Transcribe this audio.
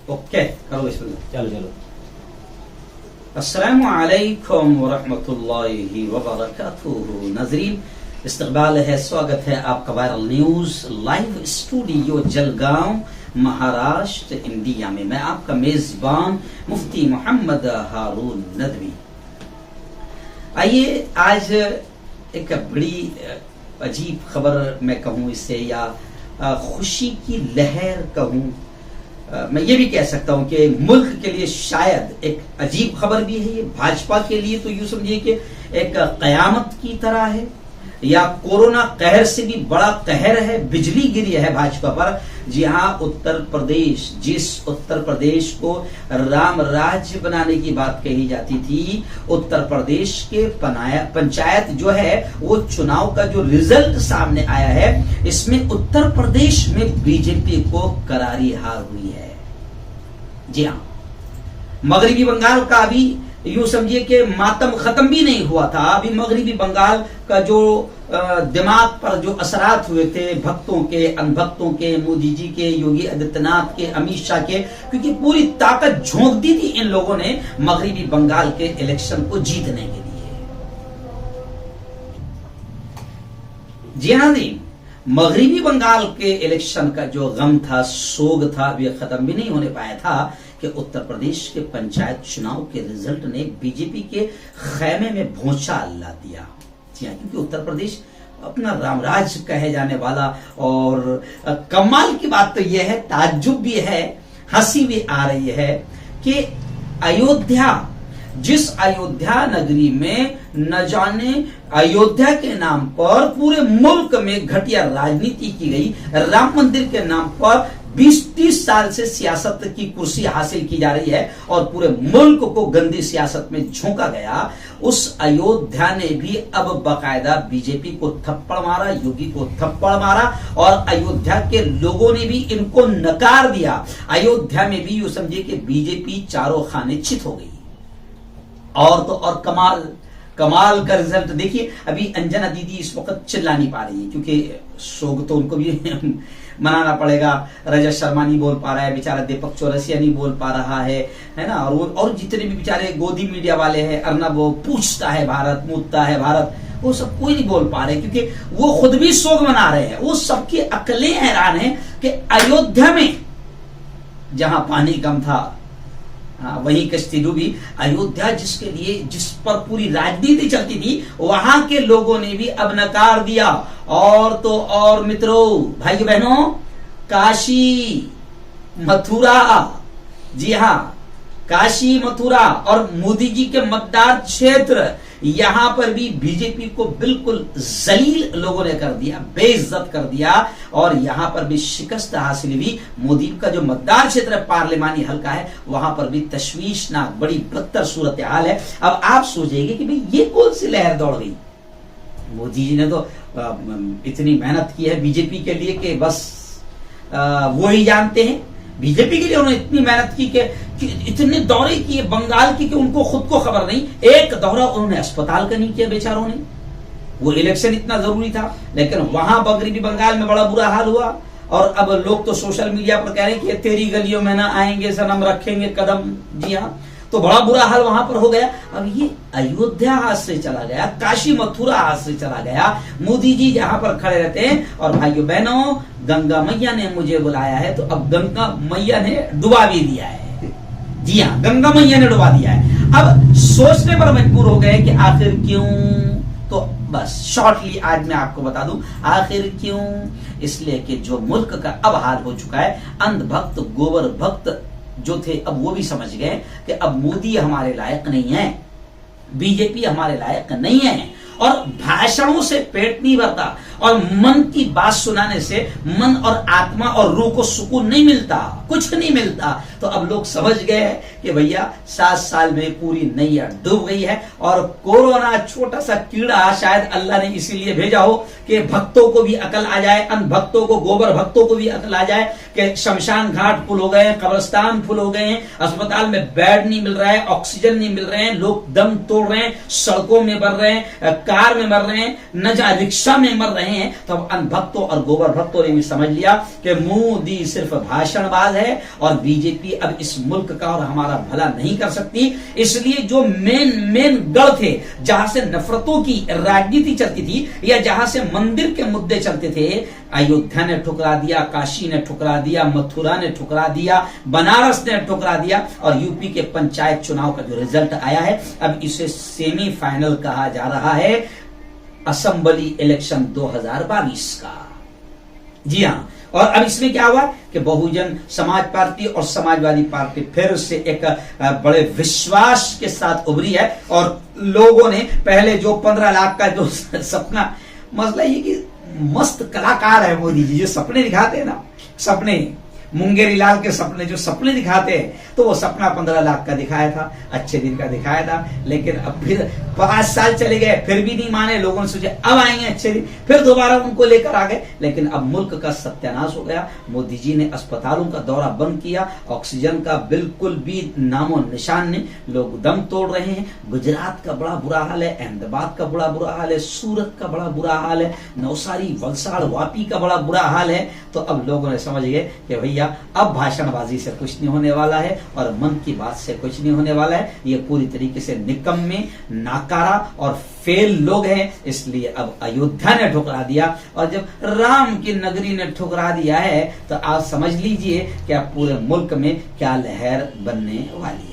Okay करो बिस्मिल्लाह। चलो चलो। अस्सलामु अलैकुम वरहमतुल्लाहि वबरकातुहू। नाज़रीन, इस्तकबाल है, स्वागत है आपका viral news live studio Jalgaon, Maharashtra, India में। मैं आपका मेजबान मुफ्ती मोहम्मद हारून नदवी। आइए आज एक बड़ी अजीब खबर मैं कहूँ इसे, या खुशी की लहर कहूँ, मैं ये भी कह सकता हूं कि मुल्क के लिए शायद एक अजीब खबर भी है। ये भाजपा के लिए तो यूं समझिए कि एक कयामत की तरह है, या कोरोना कहर से भी बड़ा कहर है, बिजली गिरी है भाजपा पर। जी हाँ, उत्तर प्रदेश, जिस उत्तर प्रदेश को राम राज्य बनाने की बात कही जाती थी, उत्तर प्रदेश के पंचायत जो है वो चुनाव का जो रिजल्ट सामने आया है, इसमें उत्तर प्रदेश में बीजेपी को करारी हार हुई है। जी हाँ, मगरिबी बंगाल का अभी यूं समझिए कि मातम खत्म भी नहीं हुआ था। अभी मगरिबी बंगाल का जो दिमाग पर जो असरात हुए थे, भक्तों के, अनभक्तों के, मोदी जी के, योगी आदित्यनाथ के, अमित शाह के, क्योंकि पूरी ताकत झोंक दी थी इन लोगों ने मगरिबी बंगाल के इलेक्शन को जीतने के लिए। जी हाँ जी, मगरिबी बंगाल के इलेक्शन का जो गम था, सोग था, अभी खत्म भी नहीं होने पाया था कि उत्तर प्रदेश के पंचायत चुनाव के रिजल्ट ने बीजेपी के खैमे में भौचाल ला दिया। जी हाँ, क्योंकि उत्तर प्रदेश अपना रामराज कहे जाने वाला, और कमाल की बात तो यह है, ताज्जुब भी है, हंसी भी आ रही है कि अयोध्या, जिस अयोध्या नगरी में न जाने अयोध्या के नाम पर पूरे मुल्क में घटिया राजनीति की गई, राम मंदिर के नाम पर 20-30 साल से सियासत की कुर्सी हासिल की जा रही है और पूरे मुल्क को गंदी सियासत में झोंका गया, उस अयोध्या ने भी अब बाकायदा बीजेपी को थप्पड़ मारा, योगी को थप्पड़ मारा, और अयोध्या के लोगों ने भी इनको नकार दिया। अयोध्या में भी यूं समझिए कि बीजेपी चारों खाने चित हो गई। और तो और कमाल का रिजल्ट देखिए। अभी अंजना दीदी इस वक्त चिल्ला नहीं पा रही है, क्योंकि शोक तो उनको भी मनाना पड़ेगा। रजत शर्मा नहीं बोल पा रहा है बेचारा, दीपक चौरसिया नहीं बोल पा रहा है ना, और जितने भी बेचारे गोदी मीडिया वाले हैं, अर्नब वो पूछता है भारत, मूतता है भारत, वो सब कोई नहीं बोल पा रहे, क्योंकि वो खुद भी शोक मना रहे हैं। वो सबकी अकलें हैरान है कि अयोध्या में जहां पानी कम था वहीं कश्ती डूबी। अयोध्या जिस पर पूरी राजनीति चलती थी, वहां के लोगों ने भी अब नकार दिया। और तो और मित्रों, भाइयों बहनों, काशी, मथुरा, जी हाँ, काशी, मथुरा और मोदी जी के मतदार क्षेत्र, यहां पर भी बीजेपी को बिल्कुल जलील लोगों ने कर दिया, बेइज्जत कर दिया, और यहां पर भी शिकस्त हासिल हुई। मोदी का जो मतदार क्षेत्र पार्लिमानी हल्का है, वहां पर भी तशवीशनाक, बड़ी बदतर सूरत हाल है। अब आप सोचेंगे कि भाई ये कौन सी लहर दौड़ गई। मोदी जी ने तो इतनी मेहनत की है बीजेपी के लिए कि बस वो ही जानते हैं। बीजेपी के लिए उन्होंने इतनी मेहनत की कि इतने दौरे किए बंगाल की कि उनको खुद को खबर नहीं। एक दौरा उन्होंने अस्पताल का नहीं किया बेचारों ने। वो इलेक्शन इतना जरूरी था, लेकिन वहां मगरिबी बंगाल में बड़ा बुरा हाल हुआ। और अब लोग तो सोशल मीडिया पर कह रहे हैं कि तेरी गलियों में ना आएंगे सनम, रखेंगे कदम। जी हाँ, तो बड़ा बुरा हाल वहां पर हो गया। अब ये अयोध्या हाथ से चला गया, काशी मथुरा हाथ से चला गया। मोदी जी जहां पर खड़े रहते हैं, और भाइयों बहनों, गंगा मैया ने मुझे बुलाया है, तो अब गंगा मैया ने डुबा भी दिया है। जी हाँ, गंगा मैया ने डुबा दिया है। अब सोचने पर मजबूर हो गए कि आखिर क्यों। तो बस शॉर्टली आज मैं आपको बता दूं आखिर क्यों। इसलिए कि जो मुल्क का अब हाल हो चुका है, अंधभक्त, गोबर भक्त जो थे, अब वो भी समझ गए कि अब मोदी हमारे लायक नहीं है, बीजेपी हमारे लायक नहीं है, और भाषणों से पेट नहीं भरता, और मन की बात सुनाने से मन और आत्मा और रूह को सुकून नहीं मिलता, कुछ नहीं मिलता। तो अब लोग समझ गए कि भैया 7 साल में पूरी नैया डूब गई है, और कोरोना छोटा सा कीड़ा शायद अल्लाह ने इसीलिए भेजा हो कि भक्तों को भी अकल आ जाए, अनभक्तों को, गोबर भक्तों को भी अकल आ जाए कि शमशान घाट फुल हो गए, कब्रिस्तान फुल हो गए, अस्पताल में बेड नहीं मिल रहा है, ऑक्सीजन नहीं मिल रहे हैं, लोग दम तोड़ रहे हैं, सड़कों में मर रहे हैं, कार में मर रहे हैं, न जा रिक्शा में मर रहे हैं, रहे हैं, तो अब अनभक्तों और गोबर भक्तों ने भी समझ लिया कि मोदी सिर्फ भाषणबाज है और बीजेपी अब इस मुल्क का और हमारा भला नहीं कर सकती। इसलिए जो मेन गढ़ थे, जहां से नफरतों की राजनीति चलती थी या जहां से मंदिर के मुद्दे चलते थे, अयोध्या ने ठुकरा दिया, काशी ने ठुकरा दिया, मथुरा ने ठुकरा दिया, बनारस ने ठुकरा दिया, और यूपी के पंचायत चुनाव का जो रिजल्ट आया है, अब इसे सेमीफाइनल कहा जा रहा है असेंबली इलेक्शन 2022 का। जी हां, और अब इसमें क्या हुआ कि बहुजन समाज पार्टी और समाजवादी पार्टी फिर से एक बड़े विश्वास के साथ उभरी है, और लोगों ने पहले जो 15 लाख का जो सपना, मसला ये कि मस्त कलाकार है मोदी जी, जो सपने दिखाते हैं ना, सपने मुंगेरी लाल के सपने, जो सपने दिखाते हैं, तो वो सपना 15 लाख का दिखाया था, अच्छे दिन का दिखाया था, लेकिन अब फिर 5 साल चले गए, फिर भी नहीं माने, लोगों ने सोचे अब आएंगे अच्छे दिन, फिर दोबारा उनको लेकर आ गए, लेकिन अब मुल्क का सत्यानाश हो गया। मोदी जी ने अस्पतालों का दौरा बंद किया, ऑक्सीजन का बिल्कुल भी नामो निशान नहीं, लोग दम तोड़ रहे हैं। गुजरात का बड़ा बुरा हाल है, अहमदाबाद का बड़ा बुरा हाल है, सूरत का बड़ा बुरा हाल है, नवसारी, वलसाड़, वापी का बड़ा बुरा हाल है। तो अब लोगों ने समझ गए कि भैया अब भाषणबाजी से कुछ नहीं होने वाला है और मन की बात से कुछ नहीं होने वाला है, ये पूरी तरीके से निकम्मे, नाकारा और फेल लोग हैं। इसलिए अब अयोध्या ने ठुकरा दिया, और जब राम की नगरी ने ठुकरा दिया है, तो आप समझ लीजिए कि अब पूरे मुल्क में क्या लहर बनने वाली है।